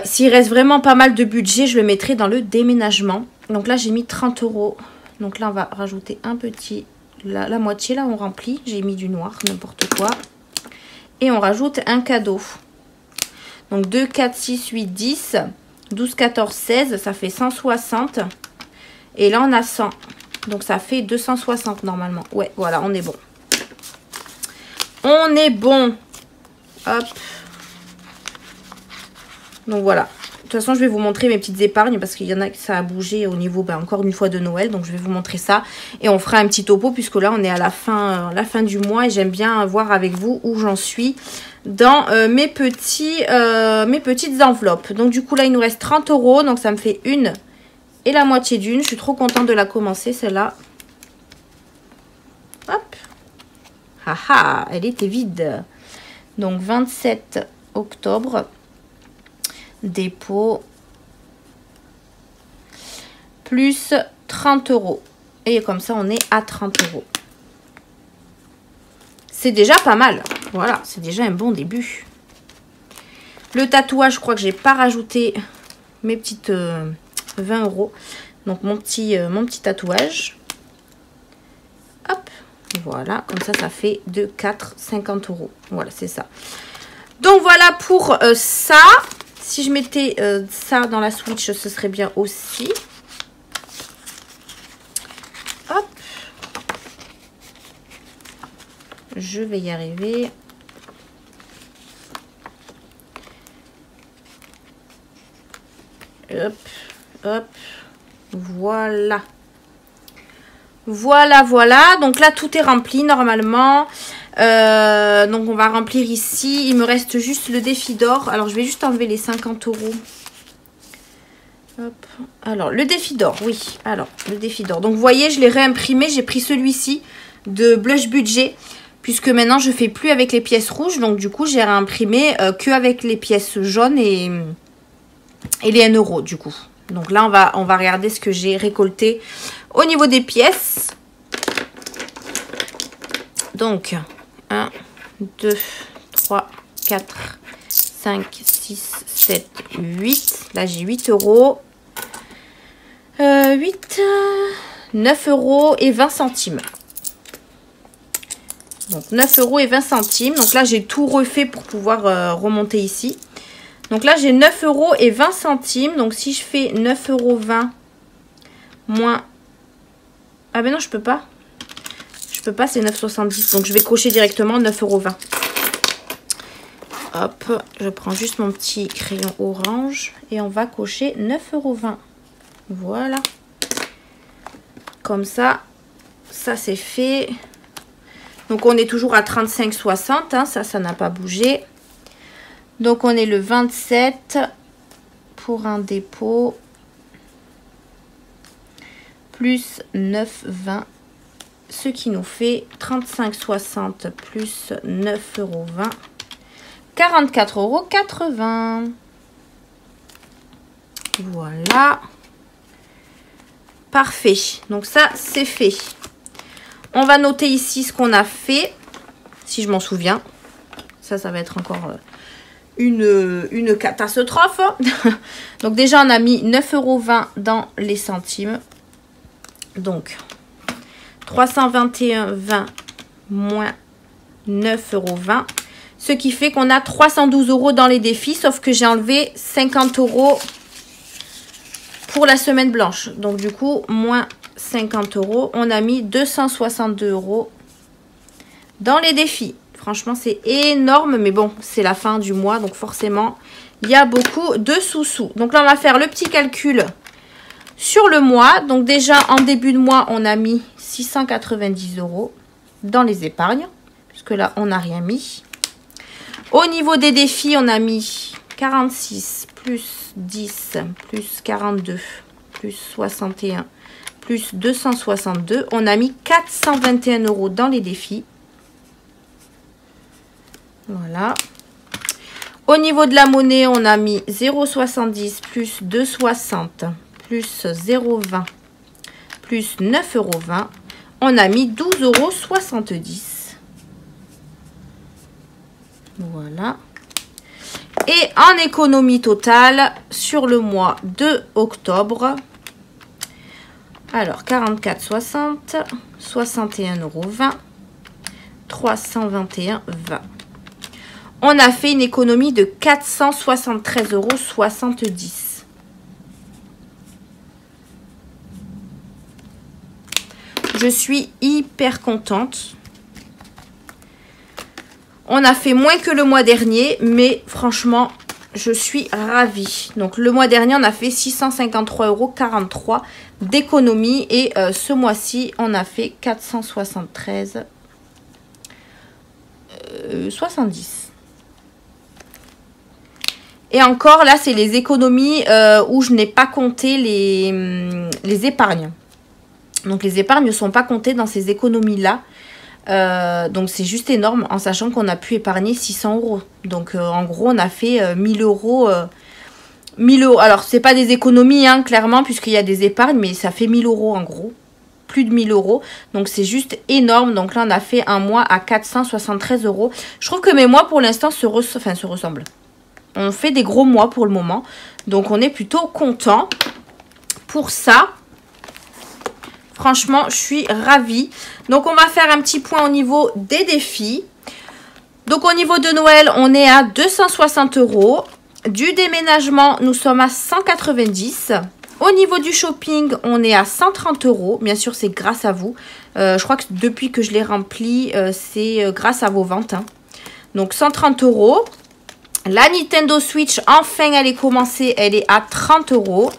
s'il reste vraiment pas mal de budget, je le mettrai dans le déménagement. Donc là j'ai mis 30 €. Donc là on va rajouter un petit, la moitié là on remplit. J'ai mis du noir, n'importe quoi. Et on rajoute un cadeau. Donc 2, 4, 6, 8, 10... 12, 14, 16, ça fait 160. Et là, on a 100. Donc, ça fait 260 normalement. Ouais, voilà, on est bon. On est bon. Hop. Donc, voilà. De toute façon, je vais vous montrer mes petites épargnes parce qu'il y en a que ça a bougé au niveau, encore une fois, de Noël. Donc, je vais vous montrer ça. Et on fera un petit topo puisque là, on est à la fin du mois. Et j'aime bien voir avec vous où j'en suis dans mes petites enveloppes. Donc du coup là il nous reste 30 €, donc ça me fait une et la moitié d'une. Je suis trop contente de la commencer celle-là. Hop, haha, elle était vide. Donc 27 octobre, dépôt, plus 30 € et comme ça on est à 30 €. C'est déjà pas mal. Voilà, c'est déjà un bon début. Le tatouage, je crois que j'ai pas rajouté mes petites 20 euros. Donc mon petit tatouage. Hop, voilà, comme ça fait de 4,50 euros. Voilà, c'est ça. Donc voilà pour ça. Si je mettais ça dans la Switch, ce serait bien aussi. Hop. Je vais y arriver. Hop, hop. Voilà. Voilà. Donc là, tout est rempli normalement. Donc on va remplir ici. Il me reste juste le défi d'or. Alors je vais juste enlever les 50 euros. Hop. Alors le défi d'or, oui. Alors le défi d'or. Donc vous voyez, je l'ai réimprimé. J'ai pris celui-ci de Blush Budget. Puisque maintenant je fais plus avec les pièces rouges. Donc du coup j'ai réimprimé que avec les pièces jaunes et les 1 euro du coup. Donc là on va regarder ce que j'ai récolté au niveau des pièces. Donc 1, 2, 3, 4, 5, 6, 7, 8. Là, j'ai 8 euros. 9 euros et 20 centimes. Donc, 9 euros et 20 centimes. Donc là, j'ai tout refait pour pouvoir remonter ici. Donc là, j'ai 9 euros et 20 centimes. Donc, si je fais 9,20 euros moins... Ah ben non, je peux pas. Je peux pas, c'est 9,70. Donc, je vais cocher directement 9,20 euros. Hop, je prends juste mon petit crayon orange et on va cocher 9,20 euros. Voilà. Comme ça, ça c'est fait. Donc, on est toujours à 35,60. Hein, ça n'a pas bougé. Donc, on est le 27 pour un dépôt. Plus 9,20. Ce qui nous fait 35,60 plus 9,20 euros. 44,80 euros. Voilà. Parfait. Donc ça, c'est fait. On va noter ici ce qu'on a fait. Si je m'en souviens. Ça va être encore une catastrophe. Donc déjà, on a mis 9,20 euros dans les centimes. Donc, 321,20 moins 9,20 euros. Ce qui fait qu'on a 312 euros dans les défis, sauf que j'ai enlevé 50 euros pour la semaine blanche. Donc du coup, moins 50 euros. On a mis 262 euros dans les défis. Franchement, c'est énorme, mais bon, c'est la fin du mois, donc forcément, il y a beaucoup de sous-sous. Donc là, on va faire le petit calcul sur le mois. Donc déjà, en début de mois, on a mis 690 euros dans les épargnes, puisque là, on n'a rien mis. Au niveau des défis, on a mis 46 plus 10 plus 42 plus 61 plus 262. On a mis 421 euros dans les défis. Voilà. Au niveau de la monnaie, on a mis 0,70 plus 2,60 plus 0,20 plus 9,20 euros. On a mis 12,70 euros. Voilà. Et en économie totale, sur le mois de octobre, alors 44,60, 61,20 euros, 321,20. On a fait une économie de 473,70 euros. Je suis hyper contente. On a fait moins que le mois dernier, mais franchement, je suis ravie. Donc, le mois dernier, on a fait 653,43 euros d'économie. Et ce mois-ci, on a fait 473,70. Et encore, là, c'est les économies où je n'ai pas compté les épargnes. Donc, les épargnes ne sont pas comptées dans ces économies-là. Donc c'est juste énorme en sachant qu'on a pu épargner 600 euros. Donc en gros on a fait 1000 euros. 1000 euros. Alors c'est pas des économies hein, clairement puisqu'il y a des épargnes, mais ça fait 1000 euros en gros. Plus de 1000 euros. Donc c'est juste énorme. Donc là on a fait un mois à 473 euros. Je trouve que mes mois pour l'instant se ressemblent. On fait des gros mois pour le moment. Donc, on est plutôt content pour ça. Franchement, je suis ravie. Donc, on va faire un petit point au niveau des défis. Donc, au niveau de Noël, on est à 260 €. Du déménagement, nous sommes à 190. Au niveau du shopping, on est à 130 €. Bien sûr, c'est grâce à vous. Je crois que depuis que je l'ai rempli, c'est grâce à vos ventes. Hein. Donc, 130 €. La Nintendo Switch, enfin, elle est commencée. Elle est à 30 €.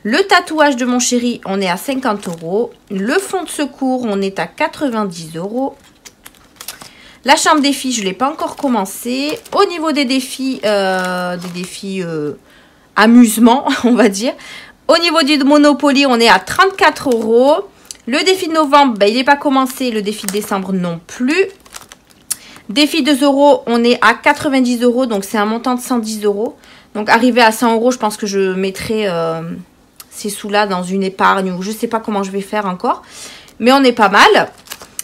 Le tatouage de mon chéri, on est à 50 €. Le fonds de secours, on est à 90 €. La chambre des filles, je ne l'ai pas encore commencé. Au niveau des défis amusement, on va dire. Au niveau du Monopoly, on est à 34 €. Le défi de novembre, ben, il n'est pas commencé. Le défi de décembre non plus. Défi de 2 €, on est à 90 €. Donc, c'est un montant de 110 €. Donc, arrivé à 100 €, je pense que je mettrai ces sous-là dans une épargne. Ou je ne sais pas comment je vais faire encore. Mais on est pas mal.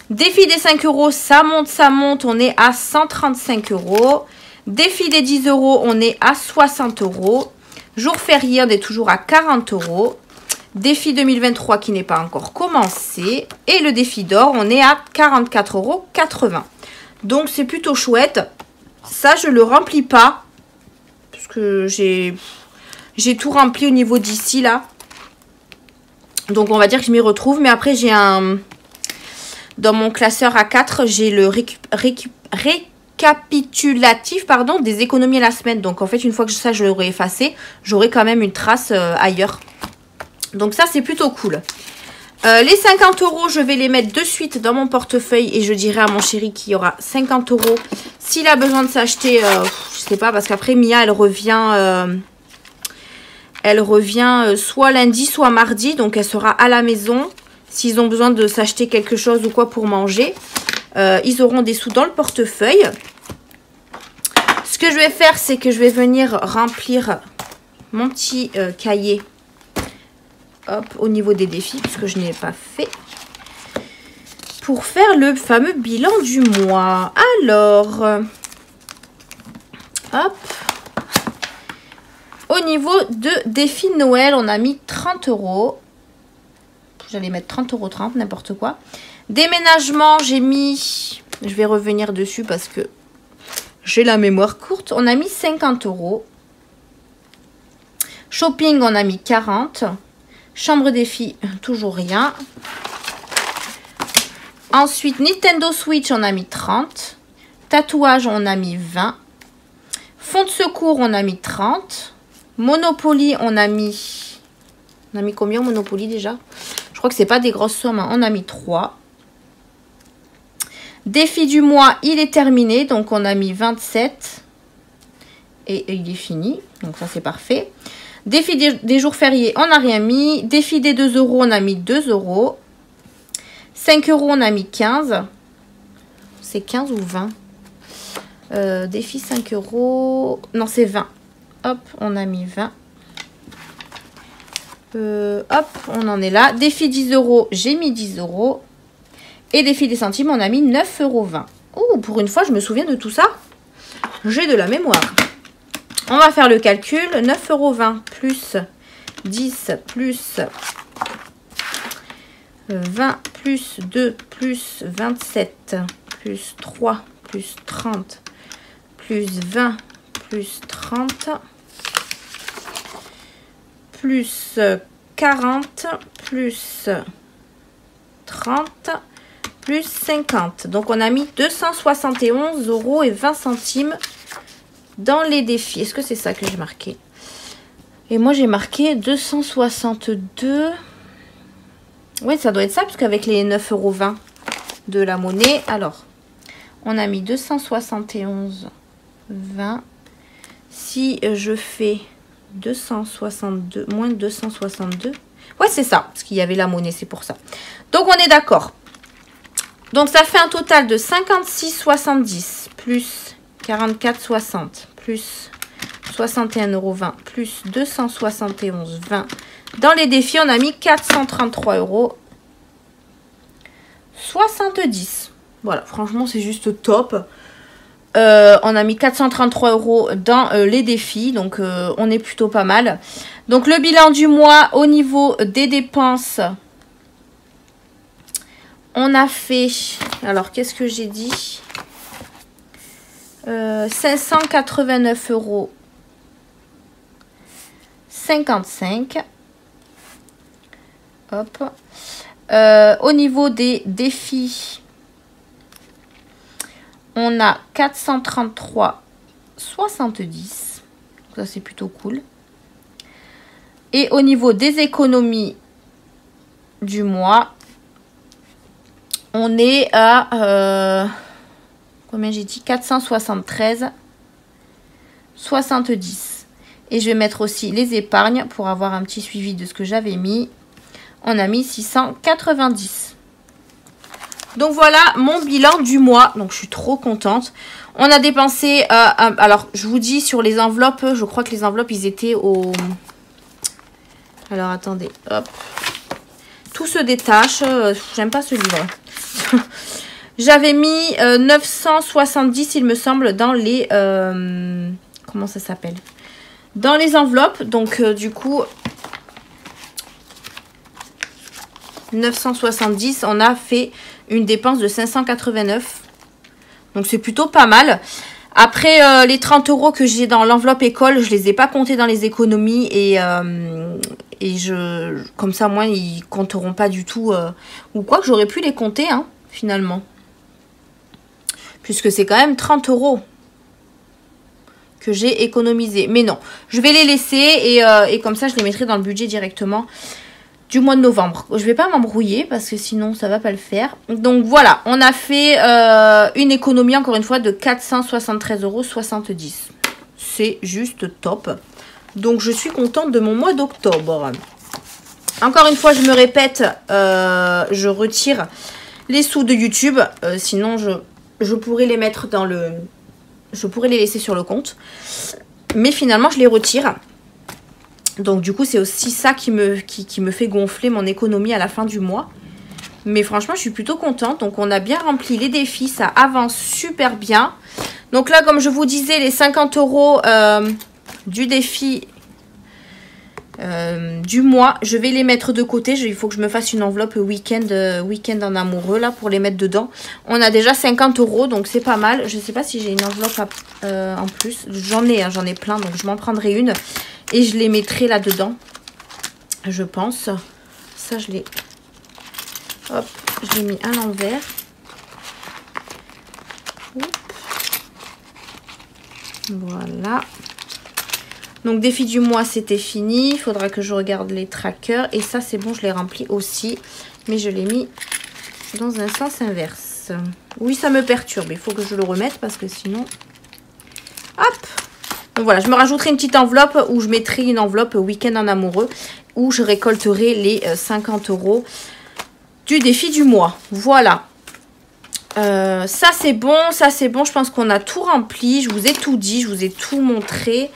Défi des 5 €, ça monte. On est à 135 €. Défi des 10 €, on est à 60 €. Jour férié, on est toujours à 40 €. Défi 2023 qui n'est pas encore commencé. Et le défi d'or, on est à 44,80 €. Donc, c'est plutôt chouette. Ça, je ne le remplis pas. Parce que j'ai tout rempli au niveau d'ici, là. Donc, on va dire que je m'y retrouve. Mais après, j'ai un... Dans mon classeur A4, j'ai le récapitulatif des économies à la semaine. Donc, en fait, une fois que ça, je l'aurai effacé, j'aurai quand même une trace ailleurs. Donc, ça, c'est plutôt cool. Les 50 €, je vais les mettre de suite dans mon portefeuille et je dirai à mon chéri qu'il y aura 50 € s'il a besoin de s'acheter, je sais pas, parce qu'après, Mia, elle revient soit lundi, soit mardi. Donc, elle sera à la maison. S'ils ont besoin de s'acheter quelque chose ou quoi pour manger, ils auront des sous dans le portefeuille. Ce que je vais faire, c'est que je vais venir remplir mon petit cahier au niveau des défis, puisque je n'ai pas fait, pour faire le fameux bilan du mois. Alors, hop. Au niveau de défi de Noël, on a mis 30 €. J'allais mettre 30,30 €, n'importe quoi. Déménagement, j'ai mis... Je vais revenir dessus parce que j'ai la mémoire courte. On a mis 50 €. Shopping, on a mis 40 €. Chambre des filles, toujours rien. Ensuite, Nintendo Switch, on a mis 30 €. Tatouage, on a mis 20 €. Fonds de secours, on a mis 30 €. Monopoly, on a mis... On a mis combien au Monopoly déjà? Je crois que c'est pas des grosses sommes. Hein. On a mis 3. Défi du mois, il est terminé. Donc, on a mis 27. Et il est fini. Donc, ça, c'est parfait. Défi des jours fériés, on n'a rien mis. Défi des 2 €, on a mis 2 €. 5 €, on a mis 15. C'est 15 ou 20? Défi 5 €. Non, c'est 20. Hop, on a mis 20. Hop, on en est là. Défi 10 €, j'ai mis 10 €. Et défi des centimes, on a mis 9,20 €. Oh, pour une fois, je me souviens de tout ça. J'ai de la mémoire. On va faire le calcul. 9,20 € plus 10 plus 20 plus 2 plus 27 plus 3 plus 30 plus 20 plus 30 plus 40 plus 30 plus 50. Donc, on a mis 271,20 € dans les défis. Est-ce que c'est ça que j'ai marqué? Et moi, j'ai marqué 262. Oui, ça doit être ça, parce qu'avec les 9,20 € de la monnaie. Alors, on a mis 271,20 €. Si je fais 262, moins 262. Ouais, c'est ça, parce qu'il y avait la monnaie, c'est pour ça. Donc, on est d'accord. Donc, ça fait un total de 56,70 plus 44,60 plus 61,20 € plus 271,20. Dans les défis, on a mis 433,70 €. Voilà, franchement, c'est juste top. On a mis 433 € dans les défis. Donc, on est plutôt pas mal. Donc, le bilan du mois au niveau des dépenses. On a fait... Alors, qu'est-ce que j'ai dit 589 € 55. Hop. Au niveau des défis, on a 433,70. Ça, c'est plutôt cool. Et au niveau des économies du mois, on est à... combien j'ai dit 473,70. Et je vais mettre aussi les épargnes pour avoir un petit suivi de ce que j'avais mis. On a mis 690. Donc voilà mon bilan du mois. Donc je suis trop contente. On a dépensé... alors je vous dis sur les enveloppes. Je crois que les enveloppes ils étaient au... Alors attendez. Hop. Tout se détache. J'aime pas ce livre. J'avais mis 970 il me semble dans les... comment ça s'appelle? Dans les enveloppes. Donc du coup... 970, on a fait une dépense de 589. Donc c'est plutôt pas mal. Après les 30 € que j'ai dans l'enveloppe école, je les ai pas comptés dans les économies et comme ça moi ils compteront pas du tout ou quoi que j'aurais pu les compter hein, finalement. Puisque c'est quand même 30 € que j'ai économisé. Mais non, je vais les laisser et comme ça je les mettrai dans le budget directement du mois de novembre. Je vais pas m'embrouiller parce que sinon ça va pas le faire. Donc voilà, on a fait une économie encore une fois de 473,70 €. C'est juste top. Donc je suis contente de mon mois d'octobre. Encore une fois, je me répète, je retire les sous de YouTube. Sinon je pourrais les mettre dans le... Je pourrais les laisser sur le compte. Mais finalement je les retire. Donc du coup c'est aussi ça qui me fait gonfler mon économie à la fin du mois. Mais franchement je suis plutôt contente. Donc on a bien rempli les défis, ça avance super bien. Donc là comme je vous disais les 50 € du défi du mois, je vais les mettre de côté. Il faut que je me fasse une enveloppe week-end en amoureux là pour les mettre dedans. On a déjà 50 € donc c'est pas mal. Je sais pas si j'ai une enveloppe en plus. J'en ai plein donc je m'en prendrai une. Et je les mettrai là-dedans, je pense. Ça, je l'ai... Hop, je l'ai mis à l'envers. Voilà. Donc, défi du mois, c'était fini. Il faudra que je regarde les trackers. Et ça, c'est bon, je l'ai rempli aussi. Mais je l'ai mis dans un sens inverse. Oui, ça me perturbe. Il faut que je le remette parce que sinon... Hop! Donc voilà, je me rajouterai une petite enveloppe où je mettrai une enveloppe week-end en amoureux où je récolterai les 50 € du défi du mois. Voilà. Ça c'est bon, ça c'est bon. Je pense qu'on a tout rempli. Je vous ai tout dit, je vous ai tout montré.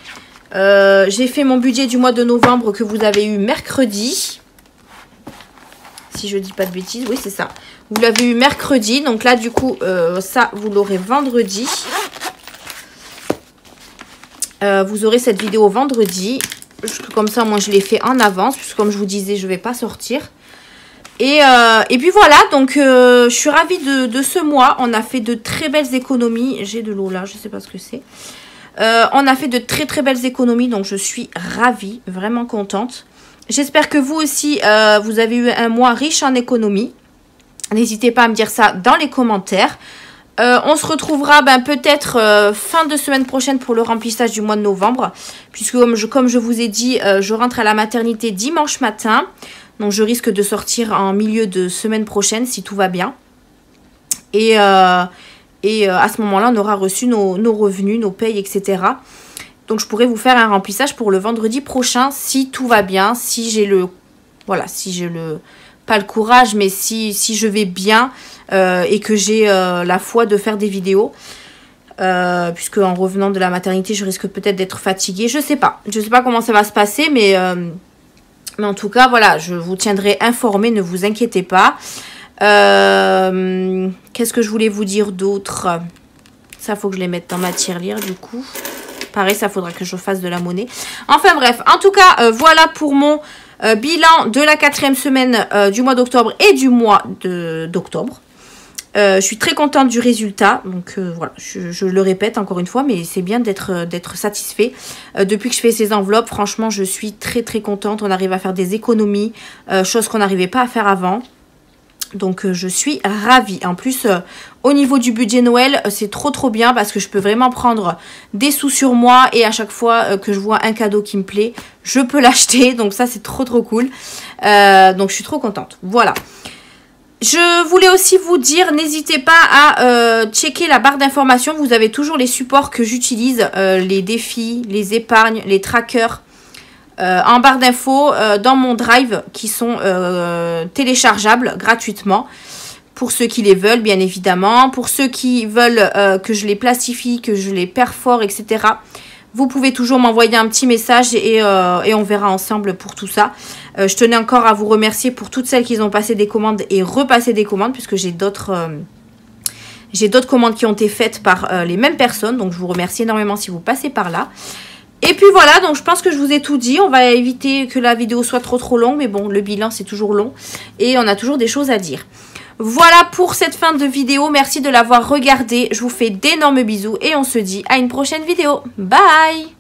J'ai fait mon budget du mois de novembre que vous avez eu mercredi. Si je dis pas de bêtises, oui c'est ça. Vous l'avez eu mercredi. Donc là du coup, ça vous l'aurez vendredi. Vous aurez cette vidéo vendredi. Comme ça, moi, je l'ai fait en avance. Puisque comme je vous disais, je ne vais pas sortir. Et puis voilà. Donc, je suis ravie de ce mois. On a fait de très belles économies. J'ai de l'eau là. Je ne sais pas ce que c'est. On a fait de très très belles économies. Donc, je suis ravie. Vraiment contente. J'espère que vous aussi, vous avez eu un mois riche en économies. N'hésitez pas à me dire ça dans les commentaires. On se retrouvera peut-être fin de semaine prochaine pour le remplissage du mois de novembre. Puisque comme je vous ai dit, je rentre à la maternité dimanche matin. Donc je risque de sortir en milieu de semaine prochaine si tout va bien. Et à ce moment-là, on aura reçu nos revenus, nos payes, etc. Donc je pourrai vous faire un remplissage pour le vendredi prochain si tout va bien. Si j'ai le... Voilà, si j'ai le... Pas le courage, mais si je vais bien... et que j'ai la foi de faire des vidéos. Puisque en revenant de la maternité, je risque peut-être d'être fatiguée. Je sais pas. Je sais pas comment ça va se passer. Mais en tout cas, voilà. Je vous tiendrai informé. Ne vous inquiétez pas. Qu'est-ce que je voulais vous dire d'autre? Ça, faut que je les mette dans ma tirelire du coup. Pareil, ça faudra que je fasse de la monnaie. Enfin bref, en tout cas, voilà pour mon bilan de la 4e semaine du mois d'octobre et du mois d'octobre. Je suis très contente du résultat. Donc voilà, je le répète encore une fois, mais c'est bien d'être satisfait. Depuis que je fais ces enveloppes, franchement, je suis très très contente. On arrive à faire des économies, chose qu'on n'arrivait pas à faire avant. Donc je suis ravie. En plus, au niveau du budget Noël, c'est trop bien parce que je peux vraiment prendre des sous sur moi et à chaque fois que je vois un cadeau qui me plaît, je peux l'acheter. Donc ça, c'est trop cool. Donc je suis trop contente. Voilà. Je voulais aussi vous dire, n'hésitez pas à checker la barre d'informations. Vous avez toujours les supports que j'utilise, les défis, les épargnes, les trackers. En barre d'infos dans mon drive qui sont téléchargeables gratuitement pour ceux qui les veulent bien évidemment, pour ceux qui veulent que je les plastifie, que je les perfore, etc. Vous pouvez toujours m'envoyer un petit message et on verra ensemble pour tout ça. Je tenais encore à vous remercier pour toutes celles qui ont passé des commandes et repassé des commandes puisque j'ai d'autres commandes qui ont été faites par les mêmes personnes, donc je vous remercie énormément si vous passez par là. Et puis voilà, donc je pense que je vous ai tout dit. On va éviter que la vidéo soit trop longue. Mais bon, le bilan, c'est toujours long. Et on a toujours des choses à dire. Voilà pour cette fin de vidéo. Merci de l'avoir regardée. Je vous fais d'énormes bisous. Et on se dit à une prochaine vidéo. Bye!